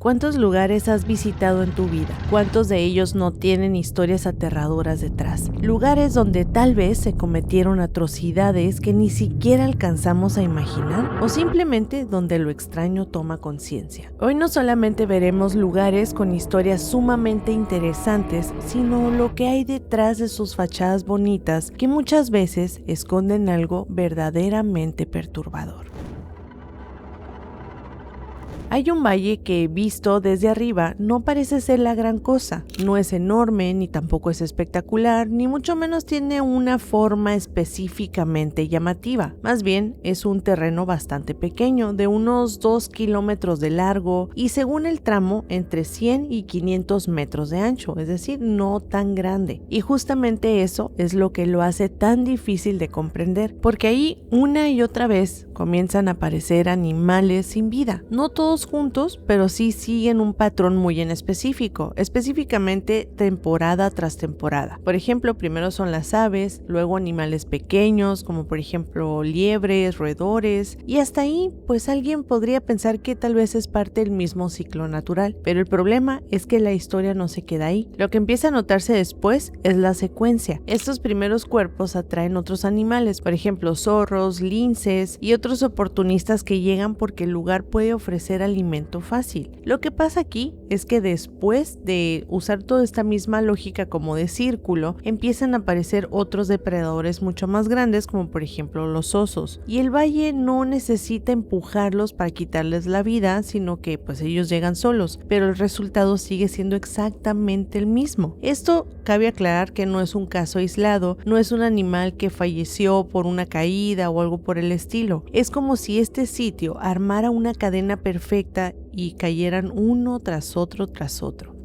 ¿Cuántos lugares has visitado en tu vida? ¿Cuántos de ellos no tienen historias aterradoras detrás? Lugares donde tal vez se cometieron atrocidades que ni siquiera alcanzamos a imaginar, o simplemente donde lo extraño toma conciencia. Hoy no solamente veremos lugares con historias sumamente interesantes, sino lo que hay detrás de sus fachadas bonitas que muchas veces esconden algo verdaderamente perturbador. Hay un valle que, visto desde arriba, no parece ser la gran cosa. No es enorme, ni tampoco es espectacular, ni mucho menos tiene una forma específicamente llamativa. Más bien, es un terreno bastante pequeño, de unos 2 kilómetros de largo y, según el tramo, entre 100 y 500 metros de ancho, es decir, no tan grande. Y justamente eso es lo que lo hace tan difícil de comprender, porque ahí una y otra vez comienzan a aparecer animales sin vida. No todos juntos, pero sí siguen un patrón muy en específico, específicamente temporada tras temporada. Por ejemplo, primero son las aves, luego animales pequeños, como por ejemplo liebres, roedores, y hasta ahí, pues alguien podría pensar que tal vez es parte del mismo ciclo natural. Pero el problema es que la historia no se queda ahí. Lo que empieza a notarse después es la secuencia. Estos primeros cuerpos atraen otros animales, por ejemplo zorros, linces y otros oportunistas que llegan porque el lugar puede ofrecer alimento fácil. Lo que pasa aquí es que después de usar toda esta misma lógica como de círculo, empiezan a aparecer otros depredadores mucho más grandes, como por ejemplo los osos. Y el valle no necesita empujarlos para quitarles la vida, sino que pues ellos llegan solos, pero el resultado sigue siendo exactamente el mismo. Esto cabe aclarar que no es un caso aislado, no es un animal que falleció por una caída o algo por el estilo. Es como si este sitio armara una cadena perfecta y cayeran uno tras otro,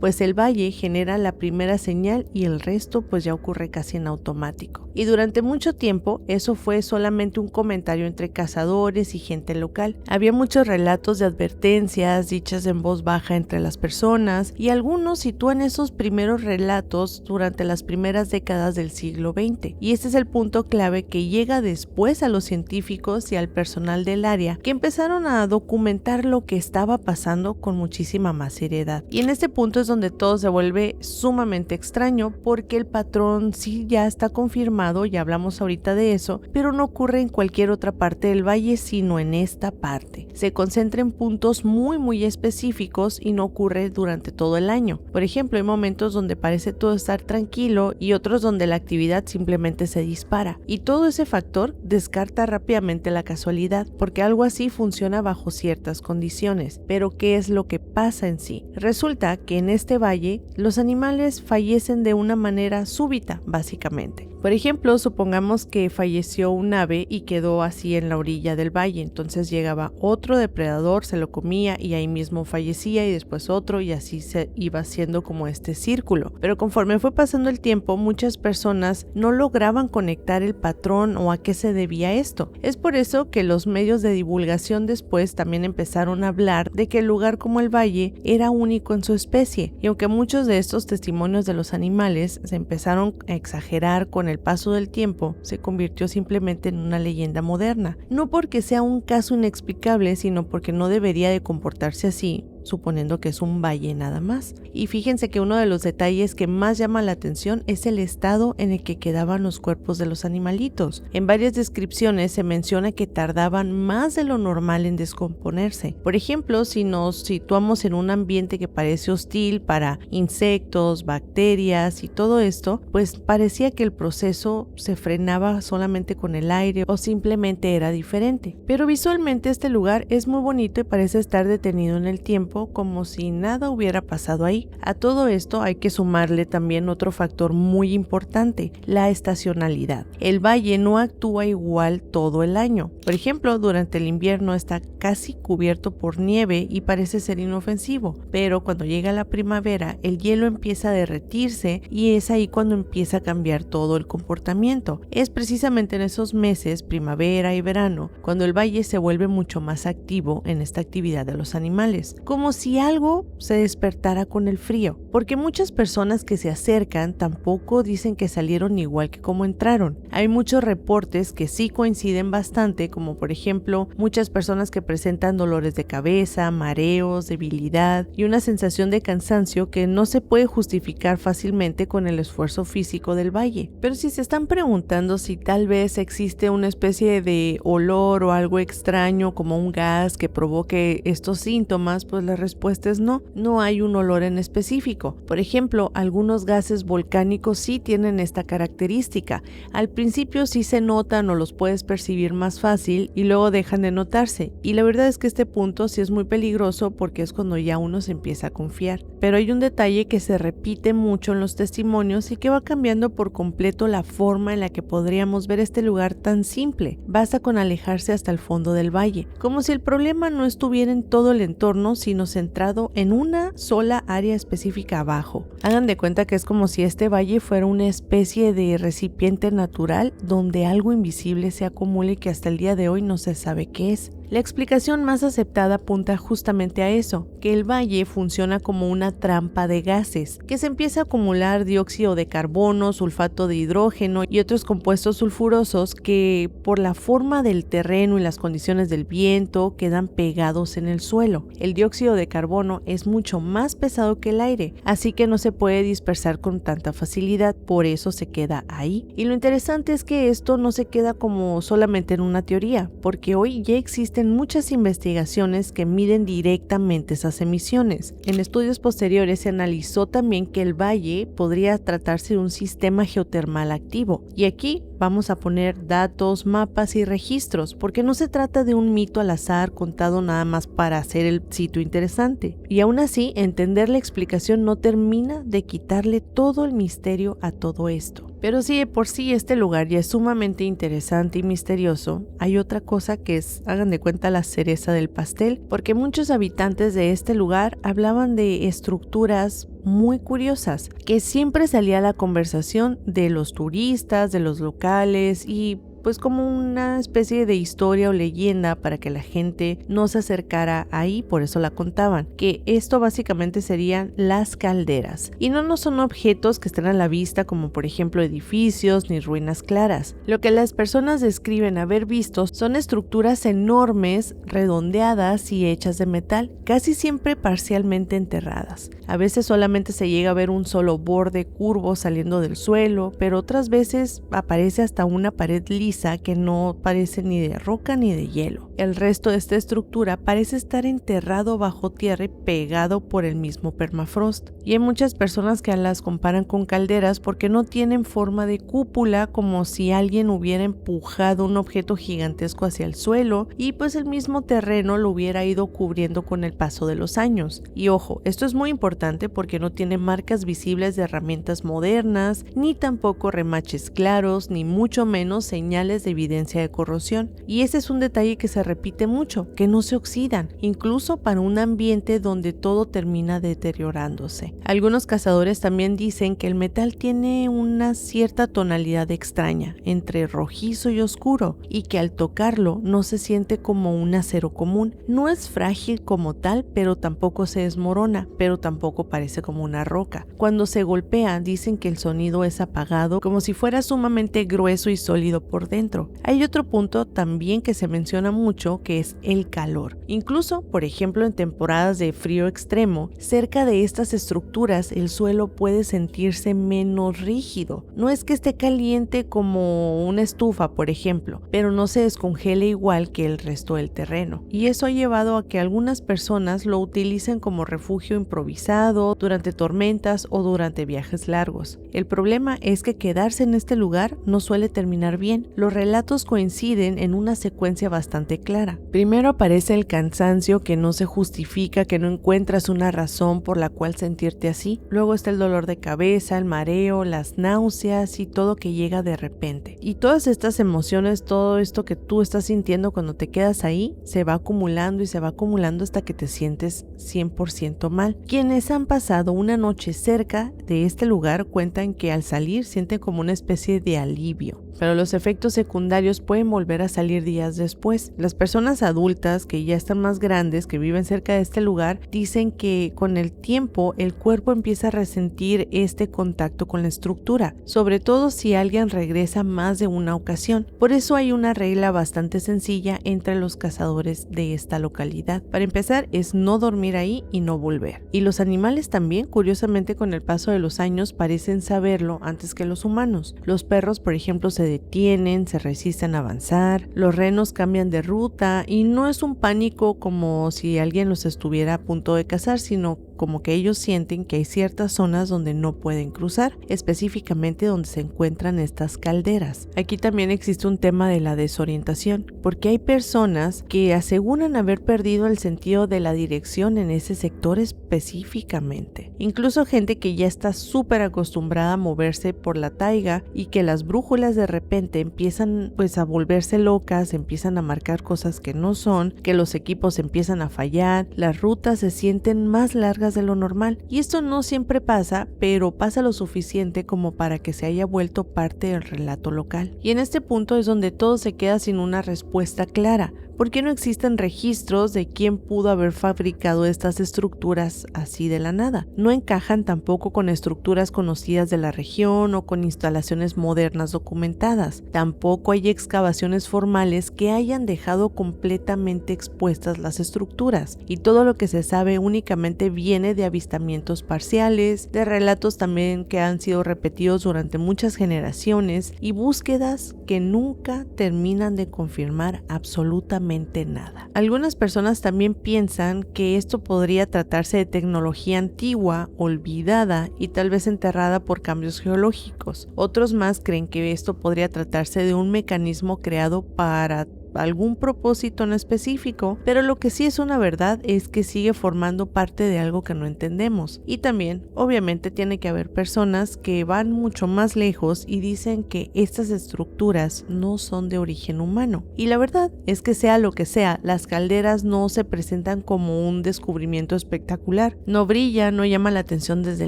pues el valle genera la primera señal y el resto pues ya ocurre casi en automático. Y durante mucho tiempo eso fue solamente un comentario entre cazadores y gente local. Había muchos relatos de advertencias dichas en voz baja entre las personas, y algunos sitúan esos primeros relatos durante las primeras décadas del siglo XX. Y este es el punto clave que llega después a los científicos y al personal del área, que empezaron a documentar lo que estaba pasando con muchísima más seriedad. Y en este punto es donde todo se vuelve sumamente extraño, porque el patrón sí ya está confirmado, ya hablamos ahorita de eso, pero no ocurre en cualquier otra parte del valle, sino en esta parte. Se concentra en puntos muy específicos y no ocurre durante todo el año. Por ejemplo, hay momentos donde parece todo estar tranquilo y otros donde la actividad simplemente se dispara. Y todo ese factor descarta rápidamente la casualidad, porque algo así funciona bajo ciertas condiciones. Pero ¿qué es lo que pasa en sí? Resulta que en este valle los animales fallecen de una manera súbita, básicamente. Por ejemplo, supongamos que falleció un ave y quedó así en la orilla del valle, entonces llegaba otro depredador, se lo comía y ahí mismo fallecía, y después otro, y así se iba haciendo como este círculo. Pero conforme fue pasando el tiempo, muchas personas no lograban conectar el patrón o a qué se debía esto. Es por eso que los medios de divulgación después también empezaron a hablar de que el lugar como el valle era único en su especie, y aunque muchos de estos testimonios de los animales se empezaron a exagerar con el paso del tiempo, se convirtió simplemente en una leyenda moderna. No porque sea un caso inexplicable, sino porque no debería de comportarse así, suponiendo que es un valle nada más. Y fíjense que uno de los detalles que más llama la atención es el estado en el que quedaban los cuerpos de los animalitos. En varias descripciones se menciona que tardaban más de lo normal en descomponerse. Por ejemplo, si nos situamos en un ambiente que parece hostil para insectos, bacterias y todo esto, pues parecía que el proceso se frenaba solamente con el aire o simplemente era diferente. Pero visualmente este lugar es muy bonito y parece estar detenido en el tiempo, como si nada hubiera pasado ahí. A todo esto hay que sumarle también otro factor muy importante: la estacionalidad. El valle no actúa igual todo el año. Por ejemplo, durante el invierno está casi cubierto por nieve y parece ser inofensivo, pero cuando llega la primavera el hielo empieza a derretirse y es ahí cuando empieza a cambiar todo el comportamiento. Es precisamente en esos meses, primavera y verano, cuando el valle se vuelve mucho más activo en esta actividad de los animales, como si algo se despertara con el frío. porque muchas personas que se acercan tampoco dicen que salieron igual que como entraron. Hay muchos reportes que sí coinciden bastante, como por ejemplo muchas personas que presentan dolores de cabeza, mareos, debilidad y una sensación de cansancio que no se puede justificar fácilmente con el esfuerzo físico del valle. Pero si se están preguntando si tal vez existe una especie de olor o algo extraño como un gas que provoque estos síntomas, pues la respuesta es no. No hay un olor en específico. Por ejemplo, algunos gases volcánicos sí tienen esta característica. Al principio sí se notan o los puedes percibir más fácil y luego dejan de notarse. Y la verdad es que este punto sí es muy peligroso porque es cuando ya uno se empieza a confiar. Pero hay un detalle que se repite mucho en los testimonios y que va cambiando por completo la forma en la que podríamos ver este lugar tan simple. Basta con alejarse hasta el fondo del valle, como si el problema no estuviera en todo el entorno, sino centrado en una sola área específica abajo. Hagan de cuenta que es como si este valle fuera una especie de recipiente natural donde algo invisible se acumula y que hasta el día de hoy no se sabe qué es. La explicación más aceptada apunta justamente a eso, que el valle funciona como una trampa de gases, que se empieza a acumular dióxido de carbono, sulfato de hidrógeno y otros compuestos sulfurosos que por la forma del terreno y las condiciones del viento quedan pegados en el suelo. El dióxido de carbono es mucho más pesado que el aire, así que no se puede dispersar con tanta facilidad, por eso se queda ahí. Y lo interesante es que esto no se queda como solamente en una teoría, porque hoy ya existen muchas investigaciones que miden directamente esas emisiones. En estudios posteriores se analizó también que el valle podría tratarse de un sistema geotermal activo. Y aquí vamos a poner datos, mapas y registros, porque no se trata de un mito al azar contado nada más para hacer el sitio interesante. Y aún así, entender la explicación no termina de quitarle todo el misterio a todo esto. Pero si de por sí este lugar ya es sumamente interesante y misterioso, hay otra cosa que es, hagan de cuenta, la cereza del pastel, porque muchos habitantes de este lugar hablaban de estructuras muy curiosas, que siempre salía a la conversación de los turistas, de los locales y pues como una especie de historia o leyenda para que la gente no se acercara ahí, por eso la contaban, que esto básicamente serían las calderas. Y no son objetos que estén a la vista como por ejemplo edificios ni ruinas claras. Lo que las personas describen haber visto son estructuras enormes, redondeadas y hechas de metal, casi siempre parcialmente enterradas. A veces solamente se llega a ver un solo borde curvo saliendo del suelo, pero otras veces aparece hasta una pared lisa que no parece ni de roca ni de hielo. El resto de esta estructura parece estar enterrado bajo tierra y pegado por el mismo permafrost. Y hay muchas personas que las comparan con calderas porque no tienen forma de cúpula, como si alguien hubiera empujado un objeto gigantesco hacia el suelo y pues el mismo terreno lo hubiera ido cubriendo con el paso de los años. Y ojo, esto es muy importante porque no tiene marcas visibles de herramientas modernas, ni tampoco remaches claros, ni mucho menos señales de evidencia de corrosión. Y ese es un detalle que se repite mucho, que no se oxidan, incluso para un ambiente donde todo termina deteriorándose. Algunos cazadores también dicen que el metal tiene una cierta tonalidad extraña, entre rojizo y oscuro, y que al tocarlo no se siente como un acero común. No es frágil como tal, pero tampoco se desmorona, pero tampoco parece como una roca. Cuando se golpea, dicen que el sonido es apagado, como si fuera sumamente grueso y sólido por dentro. Hay otro punto también que se menciona mucho, que es el calor. Incluso, por ejemplo, en temporadas de frío extremo, cerca de estas estructuras el suelo puede sentirse menos rígido. No es que esté caliente como una estufa, por ejemplo, pero no se descongela igual que el resto del terreno. Y eso ha llevado a que algunas personas lo utilicen como refugio improvisado durante tormentas o durante viajes largos. El problema es que quedarse en este lugar no suele terminar bien. Los relatos coinciden en una secuencia bastante clara. Primero aparece el cansancio que no se justifica, que no encuentras una razón por la cual sentirte así. Luego está el dolor de cabeza, el mareo, las náuseas y todo que llega de repente. Y todas estas emociones, todo esto que tú estás sintiendo cuando te quedas ahí, se va acumulando y se va acumulando hasta que te sientes 100% mal. Quienes han pasado una noche cerca de este lugar cuentan que al salir sienten como una especie de alivio. Pero los efectos efectos secundarios pueden volver a salir días después. Las personas adultas que ya están más grandes, que viven cerca de este lugar, dicen que con el tiempo el cuerpo empieza a resentir este contacto con la estructura, sobre todo si alguien regresa más de una ocasión. Por eso hay una regla bastante sencilla entre los cazadores de esta localidad. Para empezar, es no dormir ahí y no volver. Y los animales también, curiosamente, con el paso de los años parecen saberlo antes que los humanos. Los perros, por ejemplo, se detienen, se resisten a avanzar, los renos cambian de ruta y no es un pánico como si alguien los estuviera a punto de cazar, sino como que ellos sienten que hay ciertas zonas donde no pueden cruzar, específicamente donde se encuentran estas calderas. Aquí también existe un tema de la desorientación, porque hay personas que aseguran haber perdido el sentido de la dirección en ese sector específicamente. Incluso gente que ya está súper acostumbrada a moverse por la taiga y que las brújulas de repente empiezan a volverse locas, empiezan a marcar cosas que no son, que los equipos empiezan a fallar, las rutas se sienten más largas de lo normal. Y esto no siempre pasa, pero pasa lo suficiente como para que se haya vuelto parte del relato local. Y en este punto es donde todo se queda sin una respuesta clara. ¿Por qué no existen registros de quién pudo haber fabricado estas estructuras así de la nada? No encajan tampoco con estructuras conocidas de la región o con instalaciones modernas documentadas. Tampoco hay excavaciones formales que hayan dejado completamente expuestas las estructuras. Y todo lo que se sabe únicamente viene de avistamientos parciales, de relatos también que han sido repetidos durante muchas generaciones y búsquedas que nunca terminan de confirmar absolutamente nada. Algunas personas también piensan que esto podría tratarse de tecnología antigua, olvidada y tal vez enterrada por cambios geológicos. Otros más creen que esto podría tratarse de un mecanismo creado para algún propósito en específico, pero lo que sí es una verdad es que sigue formando parte de algo que no entendemos. Y también, obviamente, tiene que haber personas que van mucho más lejos y dicen que estas estructuras no son de origen humano. Y la verdad es que sea lo que sea, las calderas no se presentan como un descubrimiento espectacular. No brillan, no llaman la atención desde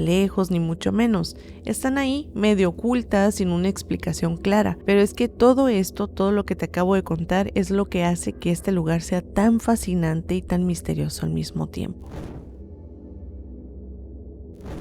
lejos, ni mucho menos. Están ahí medio ocultas, sin una explicación clara. Pero es que todo esto, todo lo que te acabo de contar, es lo que hace que este lugar sea tan fascinante y tan misterioso al mismo tiempo.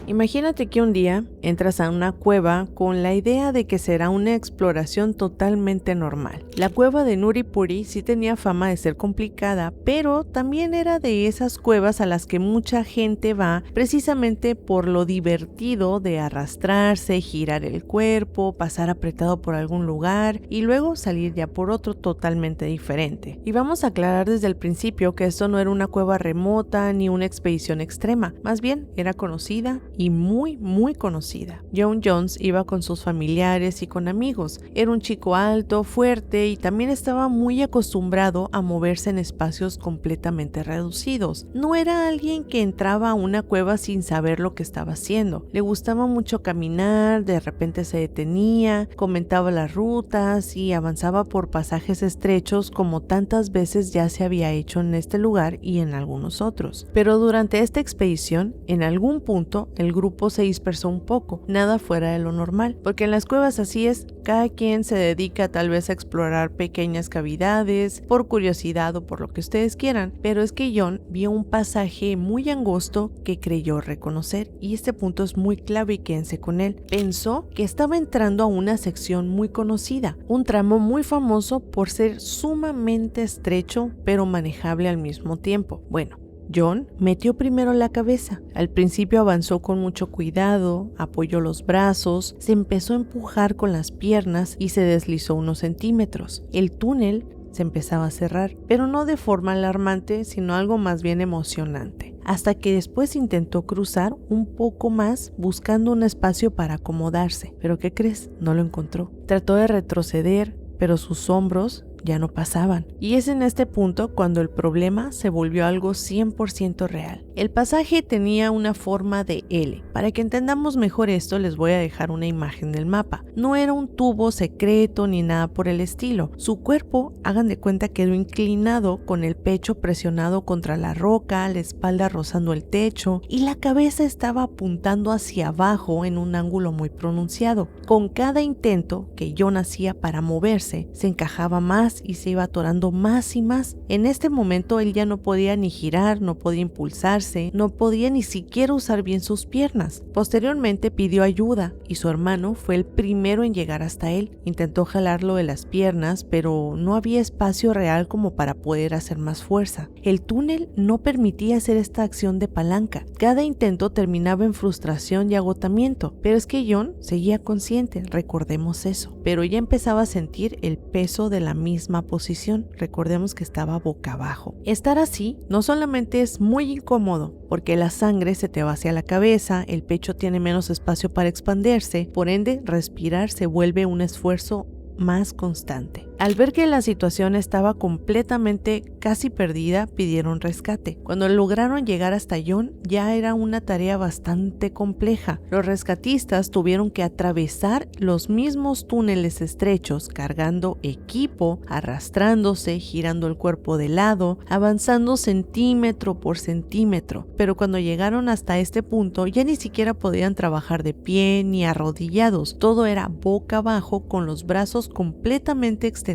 Imagínate que un día entras a una cueva con la idea de que será una exploración totalmente normal. La cueva de Nuripuri sí tenía fama de ser complicada, pero también era de esas cuevas a las que mucha gente va precisamente por lo divertido de arrastrarse, girar el cuerpo, pasar apretado por algún lugar y luego salir ya por otro totalmente diferente. Y vamos a aclarar desde el principio que esto no era una cueva remota ni una expedición extrema, más bien era conocida y muy conocida. John Jones iba con sus familiares y con amigos. Era un chico alto, fuerte y también estaba muy acostumbrado a moverse en espacios completamente reducidos. No era alguien que entraba a una cueva sin saber lo que estaba haciendo. Le gustaba mucho caminar, de repente se detenía, comentaba las rutas y avanzaba por pasajes estrechos como tantas veces ya se había hecho en este lugar y en algunos otros. Pero durante esta expedición, en algún punto, el grupo se dispersó un poco, nada fuera de lo normal, porque en las cuevas así es, cada quien se dedica tal vez a explorar pequeñas cavidades, por curiosidad o por lo que ustedes quieran, pero es que John vio un pasaje muy angosto que creyó reconocer, y este punto es muy clave y quédense con él. Pensó que estaba entrando a una sección muy conocida, un tramo muy famoso por ser sumamente estrecho, pero manejable al mismo tiempo. Bueno, John metió primero la cabeza. Al principio avanzó con mucho cuidado, apoyó los brazos, se empezó a empujar con las piernas y se deslizó unos centímetros. El túnel se empezaba a cerrar, pero no de forma alarmante, sino algo más bien emocionante. Hasta que después intentó cruzar un poco más buscando un espacio para acomodarse. ¿Pero qué crees? No lo encontró. Trató de retroceder, pero sus hombros ya no pasaban. Y es en este punto cuando el problema se volvió algo 100% real. El pasaje tenía una forma de L. Para que entendamos mejor esto, les voy a dejar una imagen del mapa. No era un tubo secreto ni nada por el estilo. Su cuerpo, hagan de cuenta, quedó inclinado con el pecho presionado contra la roca, la espalda rozando el techo y la cabeza estaba apuntando hacia abajo en un ángulo muy pronunciado. Con cada intento que John hacía para moverse, se encajaba más y se iba atorando más y más. En este momento él ya no podía ni girar, no podía impulsarse, no podía ni siquiera usar bien sus piernas. Posteriormente pidió ayuda y su hermano fue el primero en llegar hasta él. Intentó jalarlo de las piernas, pero no había espacio real como para poder hacer más fuerza. El túnel no permitía hacer esta acción de palanca. Cada intento terminaba en frustración y agotamiento, pero es que John seguía consciente, recordemos eso, pero ya empezaba a sentir el peso de la misma posición. Recordemos que estaba boca abajo. Estar así no solamente es muy incómodo, porque la sangre se te va hacia la cabeza, el pecho tiene menos espacio para expandirse, por ende respirar se vuelve un esfuerzo más constante. Al ver que la situación estaba completamente casi perdida, pidieron rescate. Cuando lograron llegar hasta John, ya era una tarea bastante compleja. Los rescatistas tuvieron que atravesar los mismos túneles estrechos, cargando equipo, arrastrándose, girando el cuerpo de lado, avanzando centímetro por centímetro. Pero cuando llegaron hasta este punto, ya ni siquiera podían trabajar de pie ni arrodillados. Todo era boca abajo, con los brazos completamente extendidos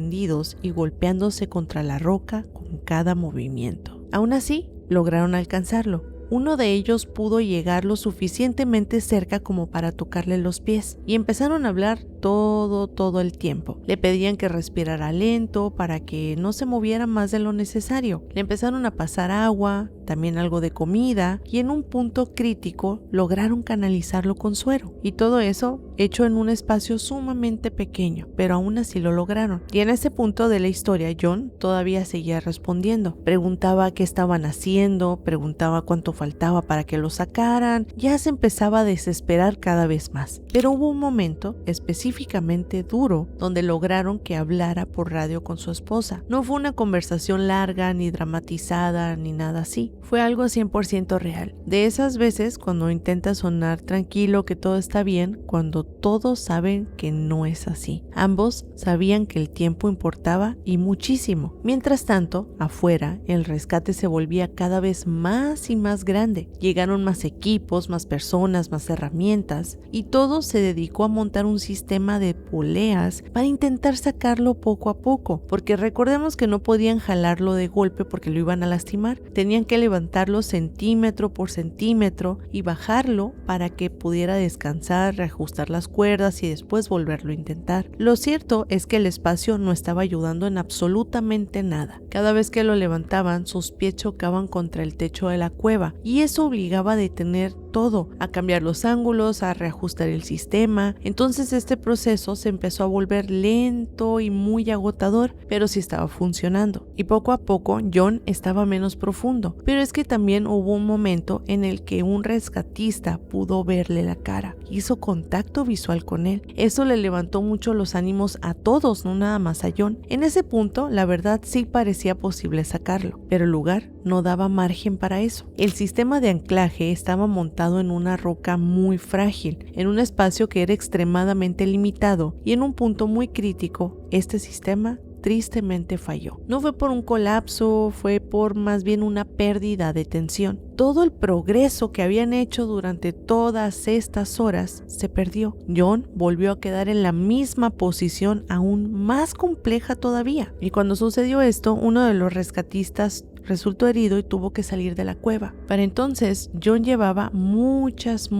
y golpeándose contra la roca con cada movimiento. Aún así, lograron alcanzarlo. Uno de ellos pudo llegar lo suficientemente cerca como para tocarle los pies y empezaron a hablar todo el tiempo. Le pedían que respirara lento para que no se moviera más de lo necesario. Le empezaron a pasar agua, también algo de comida, y en un punto crítico lograron canalizarlo con suero. Y todo eso hecho en un espacio sumamente pequeño, pero aún así lo lograron. Y en ese punto de la historia, John todavía seguía respondiendo. Preguntaba qué estaban haciendo, preguntaba cuánto faltaba para que lo sacaran. Ya se empezaba a desesperar cada vez más. Pero hubo un momento específicamente duro donde lograron que hablara por radio con su esposa. No fue una conversación larga, ni dramatizada, ni nada así. Fue algo 100% real. De esas veces cuando intenta sonar tranquilo, que todo está bien, cuando todos saben que no es así. Ambos sabían que el tiempo importaba y muchísimo. Mientras tanto, afuera, el rescate se volvía cada vez más y más grande. Llegaron más equipos, más personas, más herramientas, y todo se dedicó a montar un sistema de poleas para intentar sacarlo poco a poco, porque recordemos que no podían jalarlo de golpe porque lo iban a lastimar. Tenían que levantarlo centímetro por centímetro y bajarlo para que pudiera descansar, reajustar las cuerdas y después volverlo a intentar. Lo cierto es que el espacio no estaba ayudando en absolutamente nada. Cada vez que lo levantaban, sus pies chocaban contra el techo de la cueva y eso obligaba a detener todo, a cambiar los ángulos, a reajustar el sistema. Entonces este proceso se empezó a volver lento y muy agotador, pero sí estaba funcionando. Y poco a poco John estaba menos profundo, pero es que también hubo un momento en el que un rescatista pudo verle la cara, hizo contacto visual con él. Eso le levantó mucho los ánimos a todos, no nada más a John. En ese punto, la verdad sí parecía posible sacarlo, pero el lugar no daba margen para eso. El sistema de anclaje estaba montado en una roca muy frágil, en un espacio que era extremadamente limitado, y en un punto muy crítico, este sistema tristemente falló. No fue por un colapso, fue por más bien una pérdida de tensión. Todo el progreso que habían hecho durante todas estas horas se perdió. John volvió a quedar en la misma posición, aún más compleja todavía. Y cuando sucedió esto, uno de los rescatistas resultó herido y tuvo que salir de la cueva. Para entonces, John llevaba muchas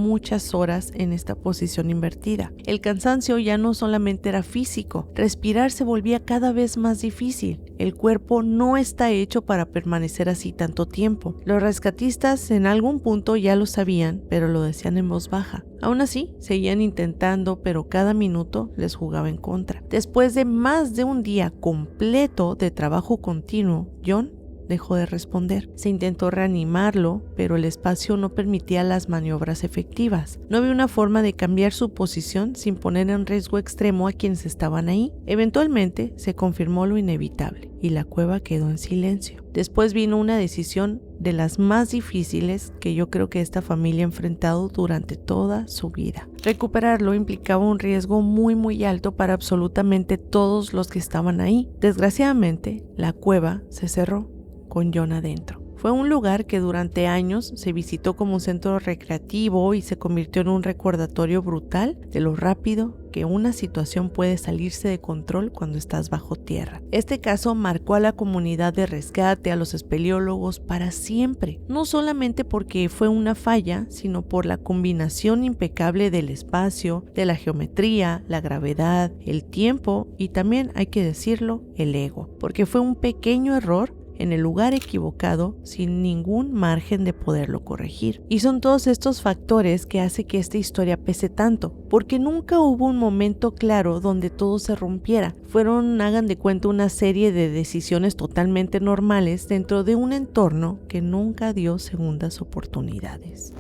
horas en esta posición invertida. El cansancio ya no solamente era físico, respirar se volvía cada vez más difícil. El cuerpo no está hecho para permanecer así tanto tiempo. Los rescatistas en algún punto ya lo sabían, pero lo decían en voz baja. Aún así, seguían intentando, pero cada minuto les jugaba en contra. Después de más de un día completo de trabajo continuo, John dejó de responder. Se intentó reanimarlo, pero el espacio no permitía las maniobras efectivas. No había una forma de cambiar su posición sin poner en riesgo extremo a quienes estaban ahí. Eventualmente se confirmó lo inevitable y la cueva quedó en silencio. Después vino una decisión de las más difíciles que yo creo que esta familia ha enfrentado durante toda su vida. Recuperarlo implicaba un riesgo muy alto para absolutamente todos los que estaban ahí. Desgraciadamente, la cueva se cerró con John adentro. Fue un lugar que durante años se visitó como un centro recreativo y se convirtió en un recordatorio brutal de lo rápido que una situación puede salirse de control cuando estás bajo tierra. Este caso marcó a la comunidad de rescate, a los espeleólogos para siempre, no solamente porque fue una falla, sino por la combinación impecable del espacio, de la geometría, la gravedad, el tiempo y también, hay que decirlo, el ego, porque fue un pequeño error en el lugar equivocado sin ningún margen de poderlo corregir. Y son todos estos factores que hacen que esta historia pese tanto, porque nunca hubo un momento claro donde todo se rompiera. Fueron, hagan de cuenta, una serie de decisiones totalmente normales dentro de un entorno que nunca dio segundas oportunidades.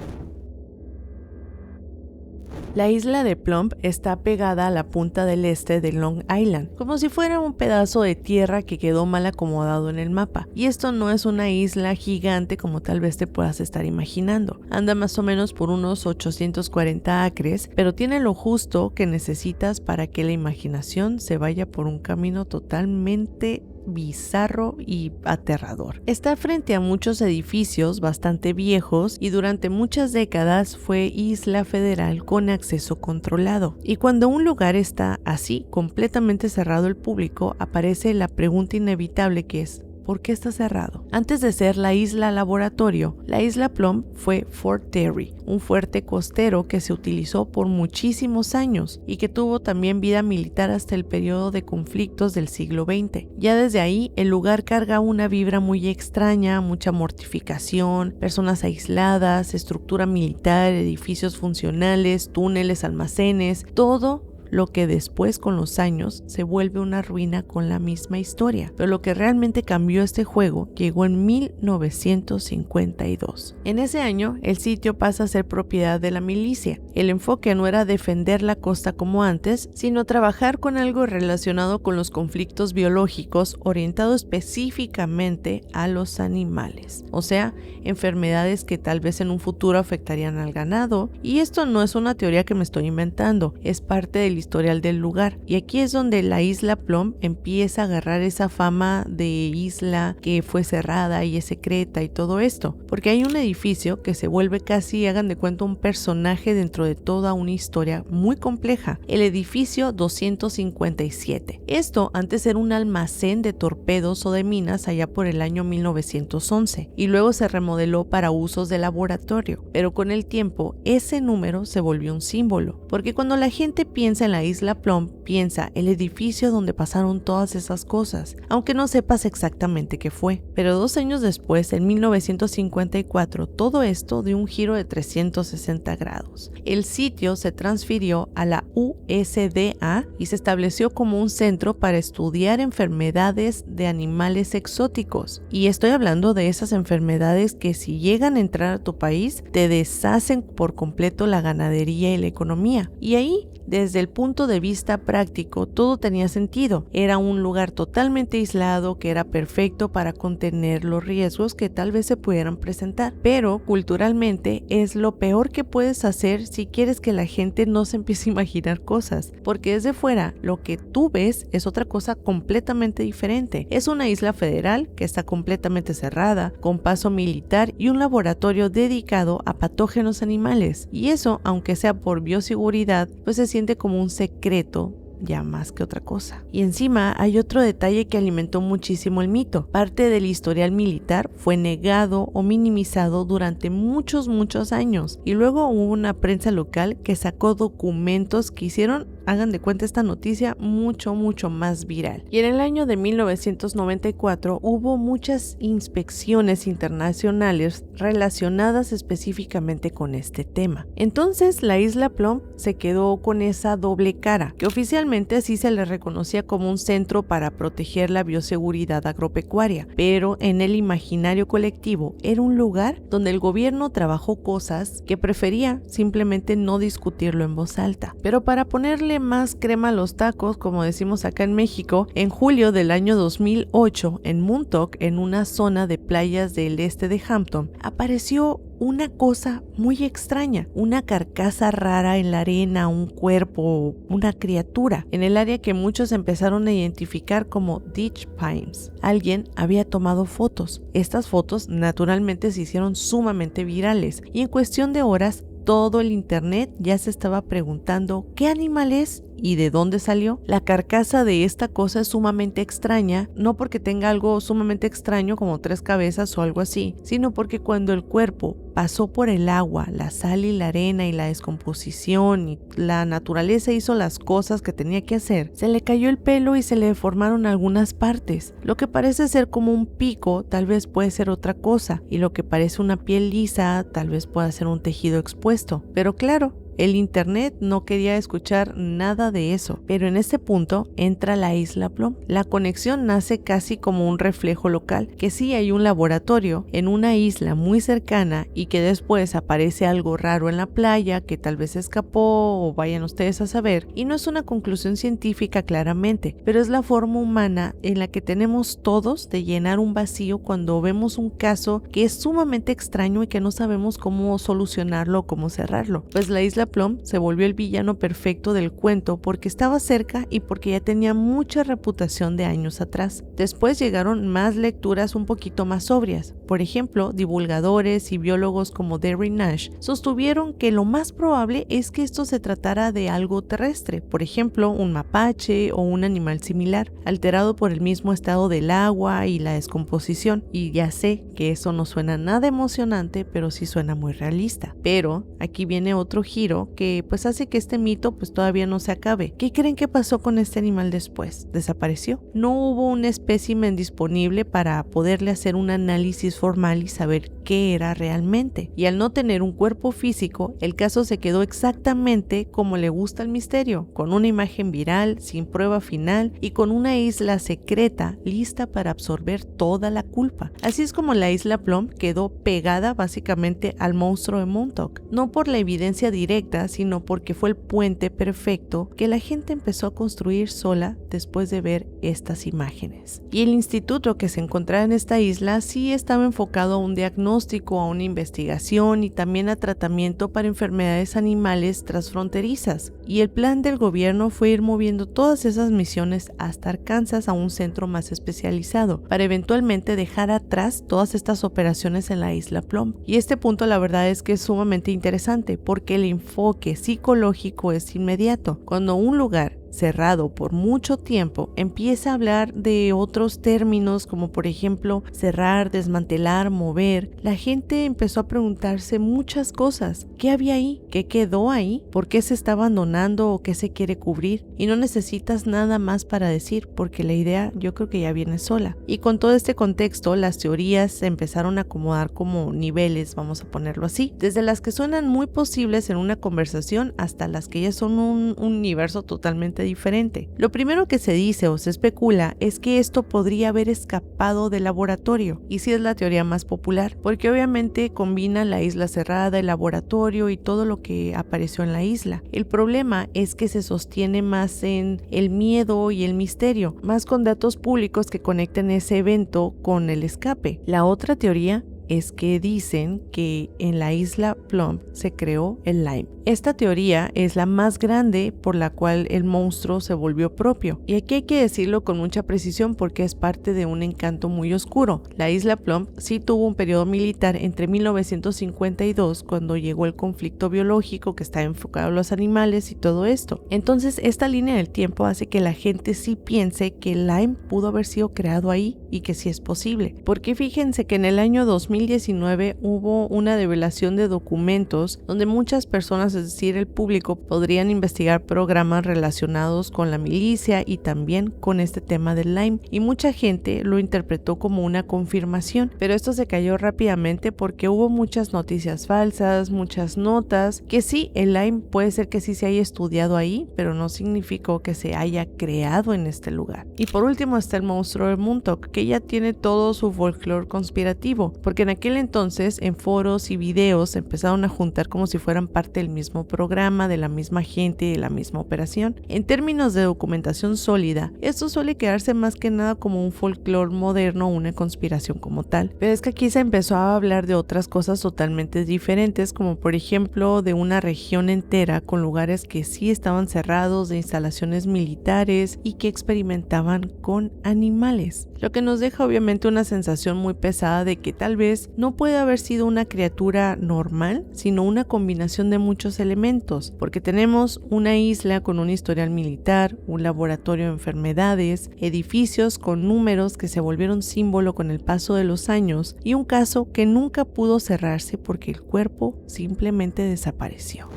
La isla de Plum está pegada a la punta del este de Long Island, como si fuera un pedazo de tierra que quedó mal acomodado en el mapa. Y esto no es una isla gigante como tal vez te puedas estar imaginando. Anda más o menos por unos 840 acres, pero tiene lo justo que necesitas para que la imaginación se vaya por un camino totalmente bizarro y aterrador. Está frente a muchos edificios bastante viejos y durante muchas décadas fue isla federal con acceso controlado. Y cuando un lugar está así, completamente cerrado al público, aparece la pregunta inevitable que es: ¿por qué está cerrado? Antes de ser la isla laboratorio, la isla Plum fue Fort Terry, un fuerte costero que se utilizó por muchísimos años y que tuvo también vida militar hasta el periodo de conflictos del siglo XX. Ya desde ahí, el lugar carga una vibra muy extraña, mucha mortificación, personas aisladas, estructura militar, edificios funcionales, túneles, almacenes, todo lo que después con los años se vuelve una ruina con la misma historia. Pero lo que realmente cambió este juego llegó en 1952. En ese año, el sitio pasa a ser propiedad de la milicia. El enfoque no era defender la costa como antes, sino trabajar con algo relacionado con los conflictos biológicos orientado específicamente a los animales. O sea, enfermedades que tal vez en un futuro afectarían al ganado. Y esto no es una teoría que me estoy inventando, es parte del historial del lugar. Y aquí es donde la isla Plum empieza a agarrar esa fama de isla que fue cerrada y es secreta y todo esto, porque hay un edificio que se vuelve casi, hagan de cuenta, un personaje dentro de toda una historia muy compleja, el edificio 257. Esto antes era un almacén de torpedos o de minas allá por el año 1911 y luego se remodeló para usos de laboratorio, pero con el tiempo ese número se volvió un símbolo, porque cuando la gente piensa en la isla Plum, piensa el edificio donde pasaron todas esas cosas, aunque no sepas exactamente qué fue. Pero 2 años después, en 1954, todo esto dio un giro de 360 grados. El sitio se transfirió a la USDA y se estableció como un centro para estudiar enfermedades de animales exóticos. Y estoy hablando de esas enfermedades que si llegan a entrar a tu país, te deshacen por completo la ganadería y la economía. Y ahí, desde el punto de vista práctico, todo tenía sentido. Era un lugar totalmente aislado que era perfecto para contener los riesgos que tal vez se pudieran presentar. Pero culturalmente es lo peor que puedes hacer si quieres que la gente no se empiece a imaginar cosas, porque desde fuera lo que tú ves es otra cosa completamente diferente. Es una isla federal que está completamente cerrada, con paso militar y un laboratorio dedicado a patógenos animales. Y eso, aunque sea por bioseguridad, pues se siente como un secreto ya más que otra cosa. Y encima hay otro detalle que alimentó muchísimo el mito. Parte del historial militar fue negado o minimizado durante muchos años y luego hubo una prensa local que sacó documentos que hicieron, hagan de cuenta, esta noticia mucho más viral. Y en el año de 1994 hubo muchas inspecciones internacionales relacionadas específicamente con este tema. Entonces la isla Plum se quedó con esa doble cara, que oficialmente Normalmente así se le reconocía como un centro para proteger la bioseguridad agropecuaria, pero en el imaginario colectivo era un lugar donde el gobierno trabajó cosas que prefería simplemente no discutirlo en voz alta. Pero para ponerle más crema a los tacos, como decimos acá en México, en julio del año 2008, en Montauk, en una zona de playas del este de Hampton, apareció una cosa muy extraña, una carcasa rara en la arena, un cuerpo, una criatura, en el área que muchos empezaron a identificar como Ditch Pines. Alguien había tomado fotos. Estas fotos naturalmente se hicieron sumamente virales y en cuestión de horas todo el internet ya se estaba preguntando ¿qué animal es? ¿Y de dónde salió? La carcasa de esta cosa es sumamente extraña, no porque tenga algo sumamente extraño como 3 cabezas o algo así, sino porque cuando el cuerpo pasó por el agua, la sal y la arena y la descomposición y la naturaleza hizo las cosas que tenía que hacer, se le cayó el pelo y se le deformaron algunas partes. Lo que parece ser como un pico tal vez puede ser otra cosa y lo que parece una piel lisa tal vez pueda ser un tejido expuesto. Pero claro, el internet no quería escuchar nada de eso, pero en este punto entra la isla Plum. La conexión nace casi como un reflejo local, que sí hay un laboratorio en una isla muy cercana y que después aparece algo raro en la playa que tal vez escapó o vayan ustedes a saber, y no es una conclusión científica claramente, pero es la forma humana en la que tenemos todos de llenar un vacío cuando vemos un caso que es sumamente extraño y que no sabemos cómo solucionarlo o cómo cerrarlo. Pues la isla Plum se volvió el villano perfecto del cuento porque estaba cerca y porque ya tenía mucha reputación de años atrás. Después llegaron más lecturas un poquito más sobrias. Por ejemplo, divulgadores y biólogos como Derry Nash sostuvieron que lo más probable es que esto se tratara de algo terrestre, por ejemplo, un mapache o un animal similar, alterado por el mismo estado del agua y la descomposición. Y ya sé que eso no suena nada emocionante, pero sí suena muy realista. Pero aquí viene otro giro que pues hace que este mito pues todavía no se acabe. ¿Qué creen que pasó con este animal después? ¿Desapareció? No hubo un espécimen disponible para poderle hacer un análisis formal y saber qué era realmente. Y al no tener un cuerpo físico, el caso se quedó exactamente como le gusta el misterio, con una imagen viral, sin prueba final y con una isla secreta lista para absorber toda la culpa. Así es como la isla Plum quedó pegada básicamente al monstruo de Montauk, no por la evidencia directa, sino porque fue el puente perfecto que la gente empezó a construir sola después de ver estas imágenes. Y el instituto que se encontraba en esta isla sí estaba enfocado a un diagnóstico, a una investigación y también a tratamiento para enfermedades animales transfronterizas. Y el plan del gobierno fue ir moviendo todas esas misiones hasta Arkansas a un centro más especializado, para eventualmente dejar atrás todas estas operaciones en la isla Plum. Y este punto la verdad es que es sumamente interesante porque el enfoque psicológico es inmediato. Cuando un lugar cerrado por mucho tiempo empieza a hablar de otros términos como por ejemplo cerrar, desmantelar, mover, la gente empezó a preguntarse muchas cosas. ¿Qué había ahí? ¿Qué quedó ahí? ¿Por qué se está abandonando o qué se quiere cubrir? Y no necesitas nada más para decir porque la idea yo creo que ya viene sola. Y con todo este contexto las teorías se empezaron a acomodar como niveles, vamos a ponerlo así, desde las que suenan muy posibles en una conversación hasta las que ya son un universo totalmente diferente. Lo primero que se dice o se especula es que esto podría haber escapado del laboratorio, y sí es la teoría más popular, porque obviamente combina la isla cerrada, el laboratorio y todo lo que apareció en la isla. El problema es que se sostiene más en el miedo y el misterio, más con datos públicos que conecten ese evento con el escape. La otra teoría es que dicen que en la isla Plum se creó el Lyme. Esta teoría es la más grande por la cual el monstruo se volvió propio. Y aquí hay que decirlo con mucha precisión porque es parte de un encanto muy oscuro. La isla Plum sí tuvo un periodo militar entre 1952, cuando llegó el conflicto biológico que está enfocado en los animales y todo esto. Entonces esta línea del tiempo hace que la gente sí piense que el Lyme pudo haber sido creado ahí y que sí es posible. Porque fíjense que en el año 2000 2019 hubo una develación de documentos donde muchas personas, es decir, el público, podrían investigar programas relacionados con la milicia y también con este tema del Lyme, y mucha gente lo interpretó como una confirmación, pero esto se cayó rápidamente porque hubo muchas noticias falsas, muchas notas, que sí, el Lyme puede ser que sí se haya estudiado ahí, pero no significó que se haya creado en este lugar. Y por último está el monstruo de Montauk, que ya tiene todo su folclore conspirativo, porque en aquel entonces en foros y videos se empezaron a juntar como si fueran parte del mismo programa, de la misma gente y de la misma operación. En términos de documentación sólida, esto suele quedarse más que nada como un folclore moderno o una conspiración como tal, pero es que aquí se empezó a hablar de otras cosas totalmente diferentes, como por ejemplo de una región entera con lugares que sí estaban cerrados, de instalaciones militares y que experimentaban con animales, lo que nos deja obviamente una sensación muy pesada de que tal vez no puede haber sido una criatura normal, sino una combinación de muchos elementos, porque tenemos una isla con un historial militar, un laboratorio de enfermedades, edificios con números que se volvieron símbolo con el paso de los años y un caso que nunca pudo cerrarse porque el cuerpo simplemente desapareció.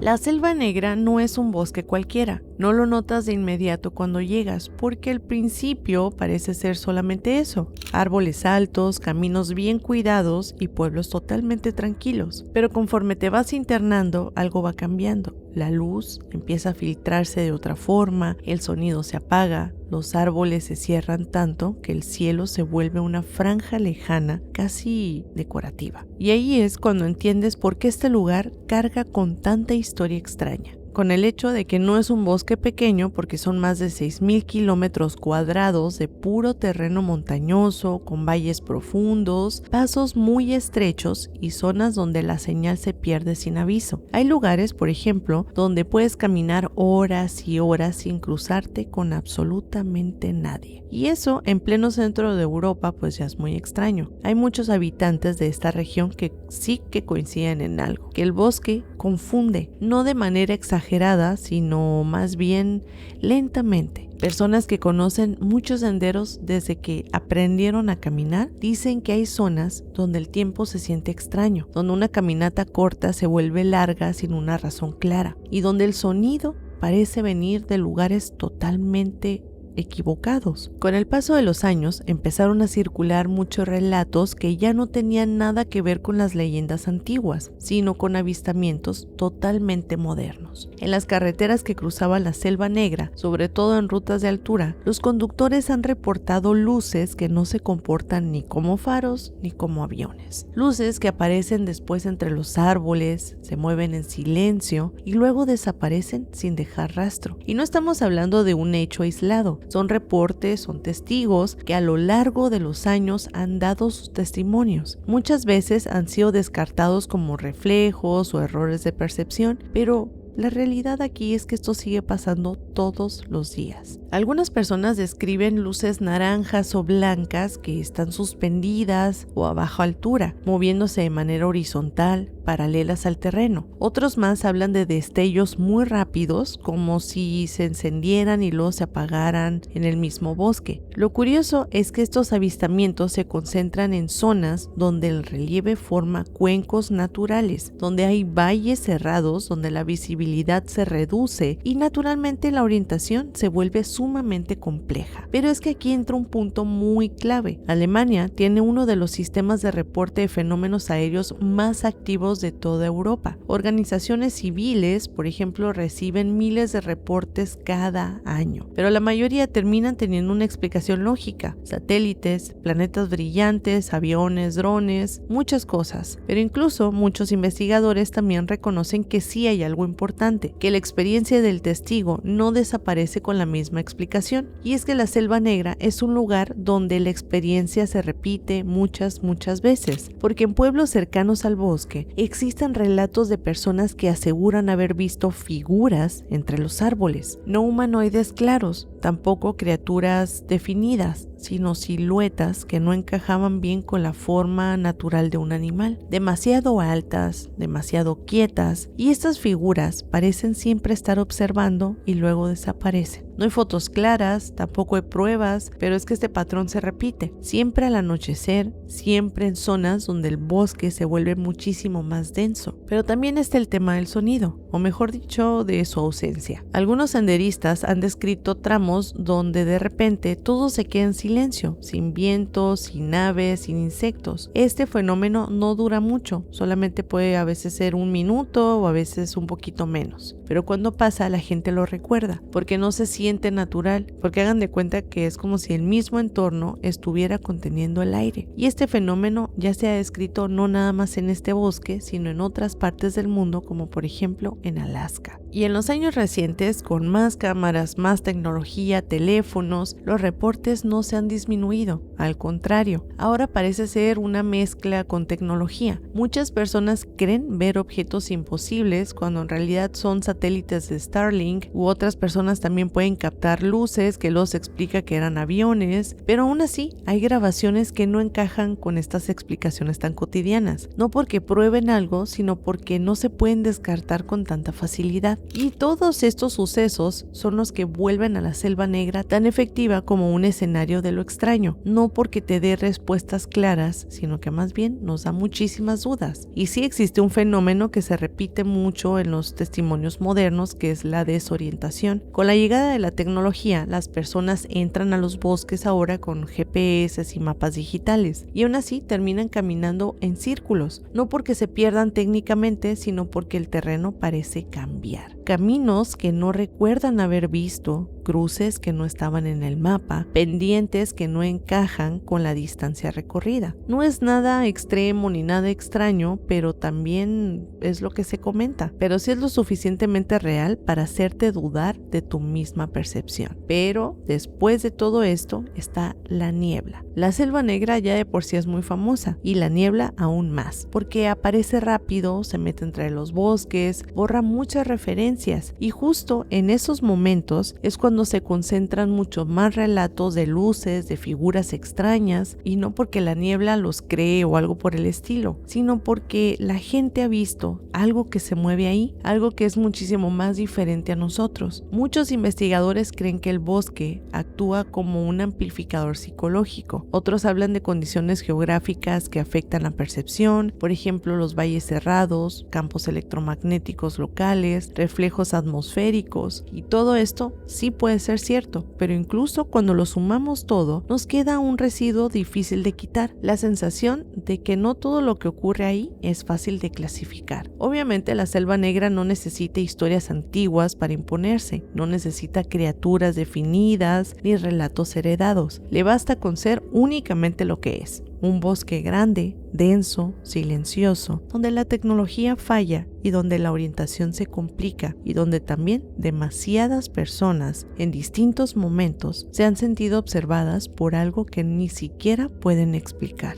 La Selva Negra no es un bosque cualquiera, no lo notas de inmediato cuando llegas, porque al principio parece ser solamente eso, árboles altos, caminos bien cuidados y pueblos totalmente tranquilos. Pero conforme te vas internando, algo va cambiando. La luz empieza a filtrarse de otra forma, el sonido se apaga, los árboles se cierran tanto que el cielo se vuelve una franja lejana, casi decorativa. Y ahí es cuando entiendes por qué este lugar carga con tanta historia extraña. Con el hecho de que no es un bosque pequeño porque son más de 6,000 kilómetros cuadrados de puro terreno montañoso, con valles profundos, pasos muy estrechos y zonas donde la señal se pierde sin aviso. Hay lugares, por ejemplo, donde puedes caminar horas y horas sin cruzarte con absolutamente nadie. Y eso en pleno centro de Europa pues ya es muy extraño. Hay muchos habitantes de esta región que sí que coinciden en algo, que el bosque confunde, no de manera exagerada, sino más bien lentamente. Personas que conocen muchos senderos desde que aprendieron a caminar dicen que hay zonas donde el tiempo se siente extraño, donde una caminata corta se vuelve larga sin una razón clara y donde el sonido parece venir de lugares totalmente equivocados. Con el paso de los años empezaron a circular muchos relatos que ya no tenían nada que ver con las leyendas antiguas, sino con avistamientos totalmente modernos. En las carreteras que cruzaban la Selva Negra, sobre todo en rutas de altura, los conductores han reportado luces que no se comportan ni como faros ni como aviones. Luces que aparecen después entre los árboles, se mueven en silencio y luego desaparecen sin dejar rastro. Y no estamos hablando de un hecho aislado. Son reportes, son testigos que a lo largo de los años han dado sus testimonios. Muchas veces han sido descartados como reflejos o errores de percepción, pero la realidad aquí es que esto sigue pasando todos los días. Algunas personas describen luces naranjas o blancas que están suspendidas o a baja altura, moviéndose de manera horizontal, paralelas al terreno. Otros más hablan de destellos muy rápidos, como si se encendieran y luego se apagaran en el mismo bosque. Lo curioso es que estos avistamientos se concentran en zonas donde el relieve forma cuencos naturales, donde hay valles cerrados, donde la visibilidad se reduce y naturalmente la orientación se vuelve sumamente compleja. Pero es que aquí entra un punto muy clave. Alemania tiene uno de los sistemas de reporte de fenómenos aéreos más activos de toda Europa. Organizaciones civiles, por ejemplo, reciben miles de reportes cada año, pero la mayoría terminan teniendo una explicación lógica: satélites, planetas brillantes, aviones, drones, muchas cosas. Pero incluso muchos investigadores también reconocen que sí hay algo importante, que la experiencia del testigo no desaparece con la misma explicación, y es que la Selva Negra es un lugar donde la experiencia se repite muchas veces, porque en pueblos cercanos al bosque existen relatos de personas que aseguran haber visto figuras entre los árboles, no humanoides claros, tampoco criaturas definidas, sino siluetas que no encajaban bien con la forma natural de un animal, demasiado altas, demasiado quietas, y estas figuras parecen siempre estar observando y luego desaparecen. No hay fotos claras, tampoco hay pruebas, pero es que este patrón se repite, siempre al anochecer, siempre en zonas donde el bosque se vuelve muchísimo más denso. Pero también está el tema del sonido, o mejor dicho, de su ausencia. Algunos senderistas han descrito tramos donde de repente todo se queda en silencio, sin viento, sin aves, sin insectos. Este fenómeno no dura mucho, solamente puede a veces ser un minuto o a veces un poquito menos. Pero cuando pasa la gente lo recuerda, porque no se siente natural, porque hagan de cuenta que es como si el mismo entorno estuviera conteniendo el aire. Y este fenómeno ya se ha descrito no nada más en este bosque, sino en otras partes del mundo, como por ejemplo en Alaska. Y en los años recientes, con más cámaras, más tecnología, teléfonos, los reportes no se han disminuido. Al contrario, ahora parece ser una mezcla con tecnología. Muchas personas creen ver objetos imposibles cuando en realidad son satélites de Starlink, u otras personas también pueden captar luces que los explica que eran aviones, pero aún así hay grabaciones que no encajan con estas explicaciones tan cotidianas, no porque prueben algo, sino porque no se pueden descartar con tanta facilidad. Y todos estos sucesos son los que vuelven a la Selva Negra tan efectiva como un escenario de lo extraño, no porque te dé respuestas claras, sino que más bien nos da muchísimas dudas. Y sí existe un fenómeno que se repite mucho en los testimonios modernos, que es la desorientación. Con la llegada de la tecnología, las personas entran a los bosques ahora con GPS y mapas digitales, y aún así terminan caminando en círculos, no porque se pierdan técnicamente, sino porque el terreno parece cambiar. Caminos que no recuerdan haber visto, cruces que no estaban en el mapa, pendientes que no encajan con la distancia recorrida. No es nada extremo ni nada extraño, pero también es lo que se comenta. Pero sí es lo suficientemente real para hacerte dudar de tu misma percepción. Pero después de todo esto está la niebla. La Selva Negra ya de por sí es muy famosa, y la niebla aún más, porque aparece rápido, se mete entre los bosques, borra muchas referencias, y justo en esos momentos es cuando se concentran mucho más relatos de luces, de figuras extrañas, y no porque la niebla los cree o algo por el estilo, sino porque la gente ha visto algo que se mueve ahí, algo que es muchísimo más diferente a nosotros. Muchos investigadores creen que el bosque actúa como un amplificador psicológico. Otros hablan de condiciones geográficas que afectan la percepción, por ejemplo los valles cerrados, campos electromagnéticos locales, reflejos atmosféricos, y todo esto sí puede ser cierto, pero incluso cuando lo sumamos todo, nos queda un residuo difícil de quitar, la sensación de que no todo lo que ocurre ahí es fácil de clasificar. Obviamente la Selva Negra no necesita historias antiguas para imponerse, no necesita criaturas definidas ni relatos heredados, le basta con ser únicamente lo que es. Un bosque grande, denso, silencioso, donde la tecnología falla y donde la orientación se complica, y donde también demasiadas personas en distintos momentos se han sentido observadas por algo que ni siquiera pueden explicar.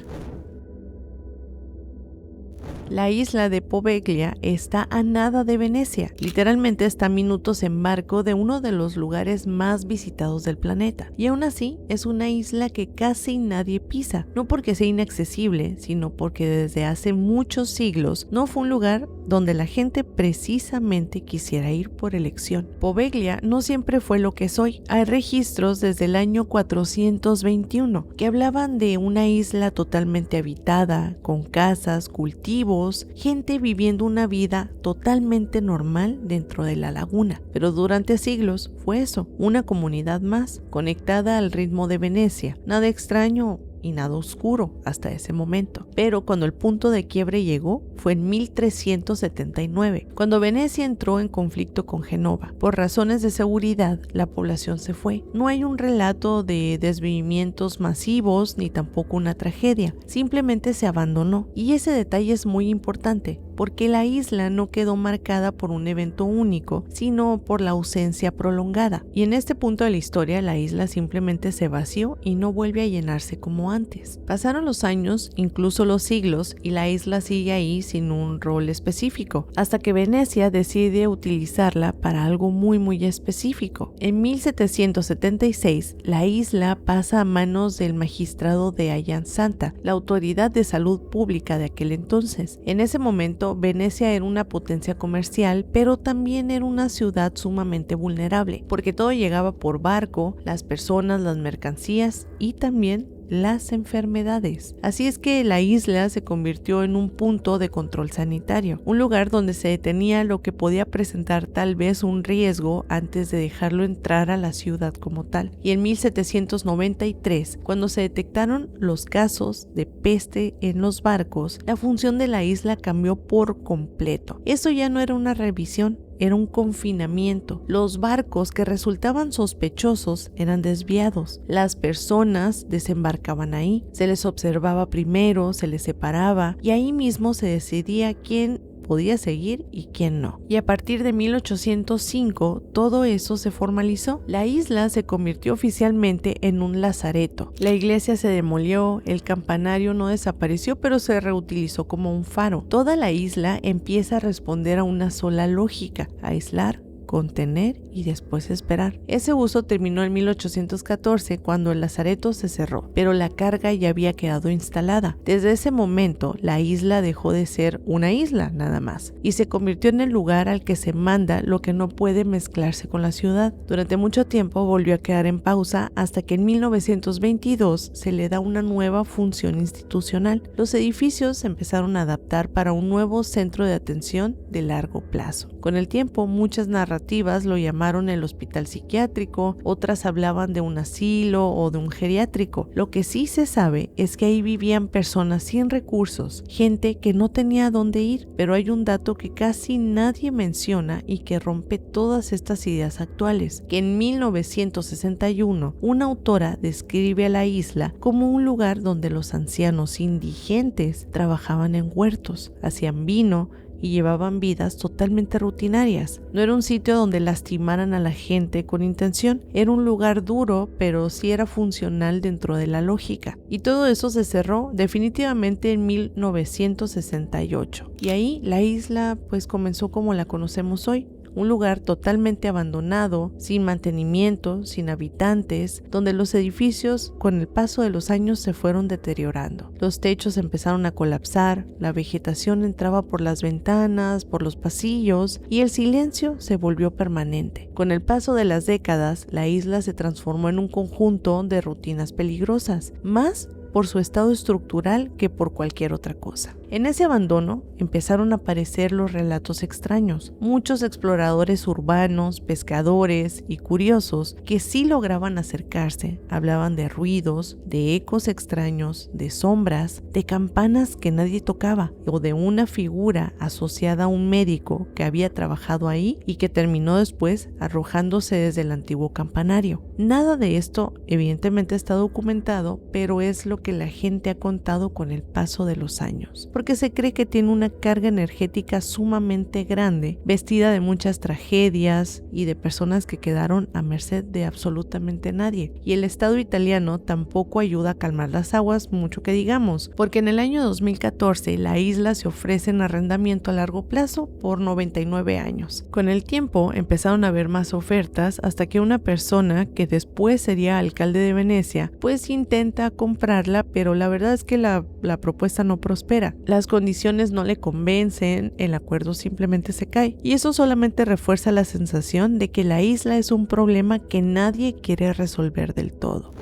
La isla de Poveglia está a nada de Venecia, literalmente está a minutos en barco de uno de los lugares más visitados del planeta, y aún así es una isla que casi nadie pisa, no porque sea inaccesible, sino porque desde hace muchos siglos no fue un lugar donde la gente precisamente quisiera ir por elección. Poveglia no siempre fue lo que es hoy. Hay registros desde el año 421 que hablaban de una isla totalmente habitada, con casas, cultivos, gente viviendo una vida totalmente normal dentro de la laguna. Pero durante siglos fue eso, una comunidad más, conectada al ritmo de Venecia. Nada extraño y nada oscuro hasta ese momento. Pero cuando el punto de quiebre llegó fue en 1379, cuando Venecia entró en conflicto con Génova. Por razones de seguridad, la población se fue. No hay un relato de desvivimientos masivos ni tampoco una tragedia, simplemente se abandonó. Y ese detalle es muy importante, porque la isla no quedó marcada por un evento único, sino por la ausencia prolongada. Y en este punto de la historia, la isla simplemente se vació y no vuelve a llenarse como antes. Pasaron los años, incluso los siglos, y la isla sigue ahí sin un rol específico, hasta que Venecia decide utilizarla para algo muy específico. En 1776, la isla pasa a manos del magistrado de Ayán Santa, la autoridad de salud pública de aquel entonces. En ese momento, Venecia era una potencia comercial, pero también era una ciudad sumamente vulnerable, porque todo llegaba por barco, las personas, las mercancías y también las enfermedades. Así es que la isla se convirtió en un punto de control sanitario, un lugar donde se detenía lo que podía presentar tal vez un riesgo antes de dejarlo entrar a la ciudad como tal. Y en 1793, cuando se detectaron los casos de peste en los barcos, la función de la isla cambió por completo. Eso ya no era una revisión, era un confinamiento. Los barcos que resultaban sospechosos eran desviados. Las personas desembarcaban ahí. Se les observaba primero, se les separaba y ahí mismo se decidía quién podía seguir y quién no. Y a partir de 1805 todo eso se formalizó. La isla se convirtió oficialmente en un lazareto. La iglesia se demolió, el campanario no desapareció, pero se reutilizó como un faro. Toda la isla empieza a responder a una sola lógica: aislar, contener y después esperar. Ese uso terminó en 1814 cuando el lazareto se cerró, pero la carga ya había quedado instalada. Desde ese momento la isla dejó de ser una isla nada más y se convirtió en el lugar al que se manda lo que no puede mezclarse con la ciudad. Durante mucho tiempo volvió a quedar en pausa hasta que en 1922 se le da una nueva función institucional. Los edificios se empezaron a adaptar para un nuevo centro de atención de largo plazo. Con el tiempo muchas narrativas lo llamaron el hospital psiquiátrico, otras hablaban de un asilo o de un geriátrico. Lo que sí se sabe es que ahí vivían personas sin recursos, gente que no tenía dónde ir, pero hay un dato que casi nadie menciona y que rompe todas estas ideas actuales, que en 1961 una autora describe a la isla como un lugar donde los ancianos indigentes trabajaban en huertos, hacían vino y llevaban vidas totalmente rutinarias. No era un sitio donde lastimaran a la gente con intención, era un lugar duro, pero sí era funcional dentro de la lógica. Y todo eso se cerró definitivamente en 1968. Y ahí la isla pues comenzó como la conocemos hoy. Un lugar totalmente abandonado, sin mantenimiento, sin habitantes, donde los edificios con el paso de los años se fueron deteriorando. Los techos empezaron a colapsar, la vegetación entraba por las ventanas, por los pasillos y el silencio se volvió permanente. Con el paso de las décadas, la isla se transformó en un conjunto de rutinas peligrosas, más por su estado estructural que por cualquier otra cosa. En ese abandono empezaron a aparecer los relatos extraños. Muchos exploradores urbanos, pescadores y curiosos que sí lograban acercarse, hablaban de ruidos, de ecos extraños, de sombras, de campanas que nadie tocaba o de una figura asociada a un médico que había trabajado ahí y que terminó después arrojándose desde el antiguo campanario. Nada de esto evidentemente está documentado, pero es lo que la gente ha contado con el paso de los años, porque se cree que tiene una carga energética sumamente grande, vestida de muchas tragedias y de personas que quedaron a merced de absolutamente nadie. Y el Estado italiano tampoco ayuda a calmar las aguas, mucho que digamos, porque en el año 2014 la isla se ofrece en arrendamiento a largo plazo por 99 años. Con el tiempo empezaron a haber más ofertas hasta que una persona que después sería alcalde de Venecia pues intenta comprarla, pero la verdad es que la propuesta no prospera. Las condiciones no le convencen, el acuerdo simplemente se cae y eso solamente refuerza la sensación de que la isla es un problema que nadie quiere resolver del todo.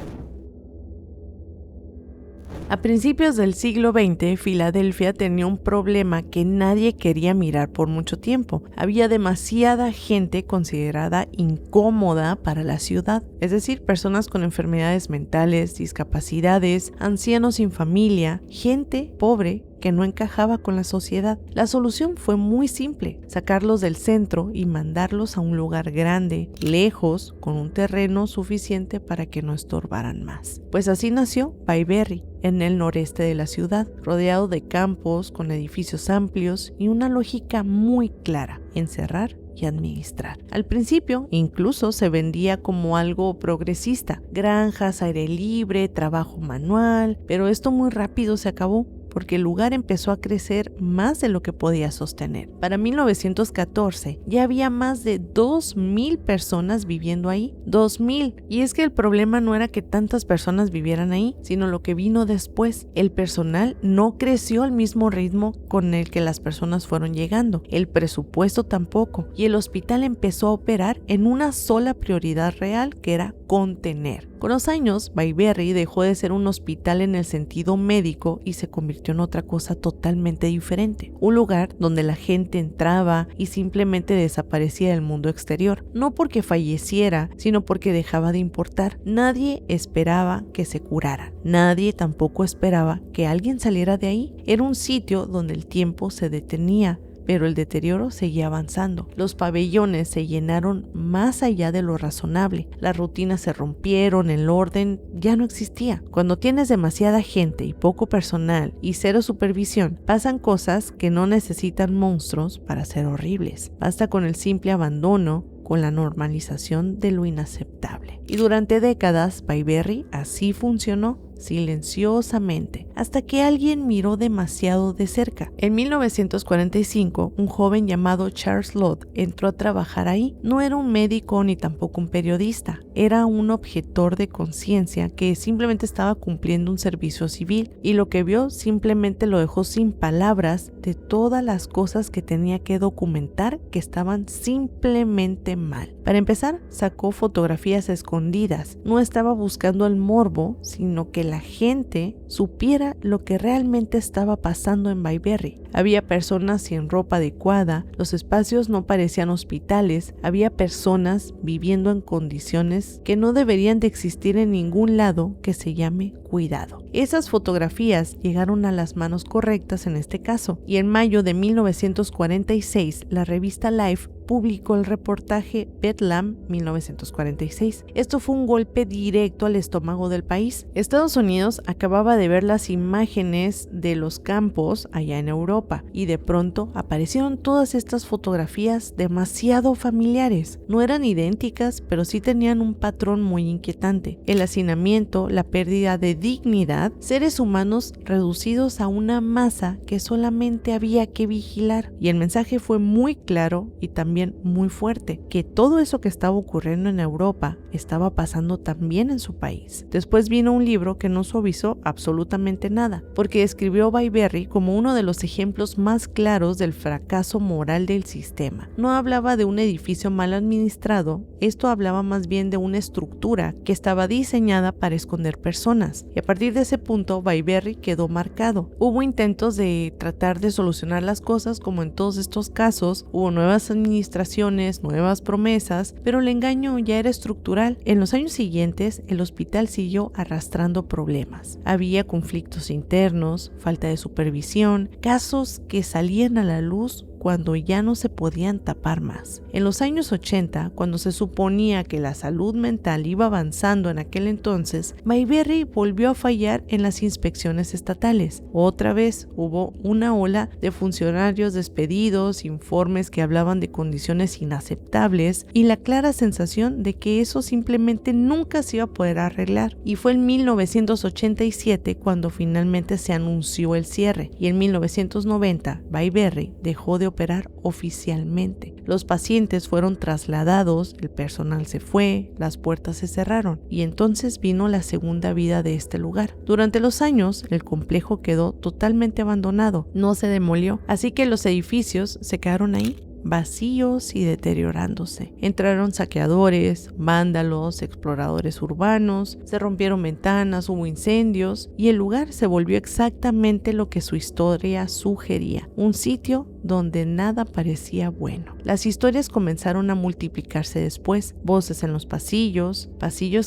A principios del siglo XX, Filadelfia tenía un problema que nadie quería mirar por mucho tiempo. Había demasiada gente considerada incómoda para la ciudad, es decir, personas con enfermedades mentales, discapacidades, ancianos sin familia, gente pobre que no encajaba con la sociedad. La solución fue muy simple: sacarlos del centro y mandarlos a un lugar grande, lejos, con un terreno suficiente para que no estorbaran más. Pues así nació Bayberry, en el noreste de la ciudad, rodeado de campos, con edificios amplios y una lógica muy clara: encerrar y administrar. Al principio incluso se vendía como algo progresista: granjas, aire libre, trabajo manual, pero esto muy rápido se acabó, porque el lugar empezó a crecer más de lo que podía sostener. Para 1914 ya había más de 2,000 personas viviendo ahí. 2,000. Y es que el problema no era que tantas personas vivieran ahí, sino lo que vino después. El personal no creció al mismo ritmo con el que las personas fueron llegando. El presupuesto tampoco. Y el hospital empezó a operar en una sola prioridad real, que era contener. Con los años, Bayberry dejó de ser un hospital en el sentido médico y se convirtió en otra cosa totalmente diferente. Un lugar donde la gente entraba y simplemente desaparecía del mundo exterior. No porque falleciera, sino porque dejaba de importar. Nadie esperaba que se curara. Nadie tampoco esperaba que alguien saliera de ahí. Era un sitio donde el tiempo se detenía, pero el deterioro seguía avanzando. Los pabellones se llenaron más allá de lo razonable. Las rutinas se rompieron, el orden ya no existía. Cuando tienes demasiada gente y poco personal y cero supervisión, pasan cosas que no necesitan monstruos para ser horribles. Basta con el simple abandono, con la normalización de lo inaceptable. Y durante décadas, Bayberry así funcionó, silenciosamente, hasta que alguien miró demasiado de cerca. En 1945, un joven llamado Charles Lott entró a trabajar ahí. No era un médico ni tampoco un periodista, era un objetor de conciencia que simplemente estaba cumpliendo un servicio civil, y lo que vio simplemente lo dejó sin palabras de todas las cosas que tenía que documentar que estaban simplemente mal. Para empezar, sacó fotografías escondidas. No estaba buscando el morbo, sino que la gente supiera lo que realmente estaba pasando en Bayberry. Había personas sin ropa adecuada, los espacios no parecían hospitales, había personas viviendo en condiciones que no deberían de existir en ningún lado que se llame cuidado. Esas fotografías llegaron a las manos correctas en este caso, y en mayo de 1946 la revista Life publicó el reportaje Bedlam 1946. Esto fue un golpe directo al estómago del país. Estados Unidos acababa de ver las imágenes de los campos allá en Europa, y de pronto aparecieron todas estas fotografías demasiado familiares. No eran idénticas, pero sí tenían un patrón muy inquietante: el hacinamiento, la pérdida de dignidad, seres humanos reducidos a una masa que solamente había que vigilar. Y el mensaje fue muy claro y también muy fuerte: que todo eso que estaba ocurriendo en Europa estaba pasando también en su país. Después vino un libro que no suavizó absolutamente nada, porque describió Bayberry como uno de los ejemplos más claros del fracaso moral del sistema. No hablaba de un edificio mal administrado, esto hablaba más bien de una estructura que estaba diseñada para esconder personas. Y a partir de ese punto, Bayberry quedó marcado. Hubo intentos de tratar de solucionar las cosas, como en todos estos casos. Hubo nuevas administraciones, nuevas promesas, pero el engaño ya era estructural. En los años siguientes, el hospital siguió arrastrando problemas. Había conflictos internos, falta de supervisión, casos que salían a la luz cuando ya no se podían tapar más. En los años 80, cuando se suponía que la salud mental iba avanzando en aquel entonces, Bayberry volvió a fallar en las inspecciones estatales. Otra vez hubo una ola de funcionarios despedidos, informes que hablaban de condiciones inaceptables y la clara sensación de que eso simplemente nunca se iba a poder arreglar. Y fue en 1987 cuando finalmente se anunció el cierre, y en 1990 Bayberry dejó de operar oficialmente. Los pacientes fueron trasladados, el personal se fue, las puertas se cerraron, y entonces vino la segunda vida de este lugar. Durante los años, el complejo quedó totalmente abandonado, no se demolió, así que los edificios se quedaron ahí. vacíos y deteriorándose. Entraron saqueadores, vándalos, exploradores urbanos, se rompieron ventanas, hubo incendios y el lugar se volvió exactamente lo que su historia sugería, un sitio donde nada parecía bueno. Las historias comenzaron a multiplicarse después, voces en los pasillos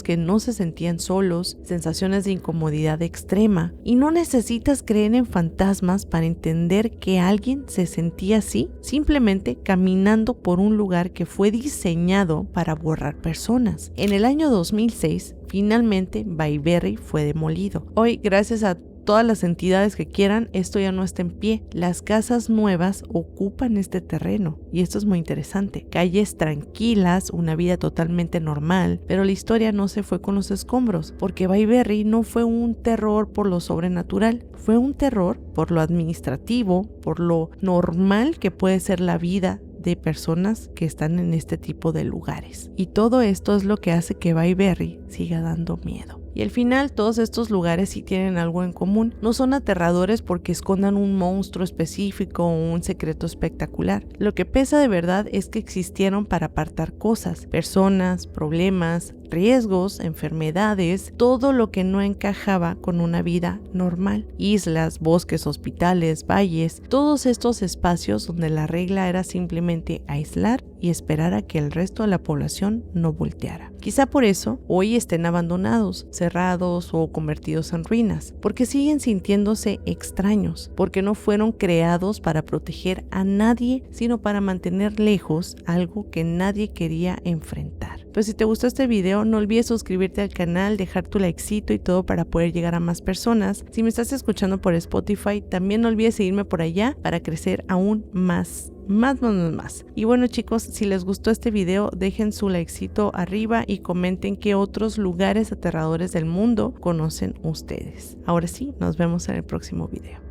que no se sentían solos, sensaciones de incomodidad extrema, y no necesitas creer en fantasmas para entender que alguien se sentía así, simplemente caminando por un lugar que fue diseñado para borrar personas. En el año 2006, finalmente Bayberry fue demolido. Hoy, gracias a todas las entidades que quieran, esto ya no está en pie. Las casas nuevas ocupan este terreno y esto es muy interesante. Calles tranquilas, una vida totalmente normal, pero la historia no se fue con los escombros, porque Bayberry no fue un terror por lo sobrenatural, fue un terror por lo administrativo, por lo normal que puede ser la vida de personas que están en este tipo de lugares. Y todo esto es lo que hace que Bayberry siga dando miedo. Y al final todos estos lugares sí tienen algo en común. No son aterradores porque escondan un monstruo específico o un secreto espectacular. Lo que pesa de verdad es que existieron para apartar cosas, personas, problemas, riesgos, enfermedades, todo lo que no encajaba con una vida normal. Islas, bosques, hospitales, valles, todos estos espacios donde la regla era simplemente aislar y esperar a que el resto de la población no volteara. Quizá por eso hoy estén abandonados, cerrados o convertidos en ruinas, porque siguen sintiéndose extraños, porque no fueron creados para proteger a nadie, sino para mantener lejos algo que nadie quería enfrentar. Pues si te gustó este video, no olvides suscribirte al canal, dejar tu likecito y todo para poder llegar a más personas. Si me estás escuchando por Spotify, también no olvides seguirme por allá para crecer aún más. Y bueno, chicos, si les gustó este video, dejen su likecito arriba y comenten qué otros lugares aterradores del mundo conocen ustedes. Ahora sí, nos vemos en el próximo video.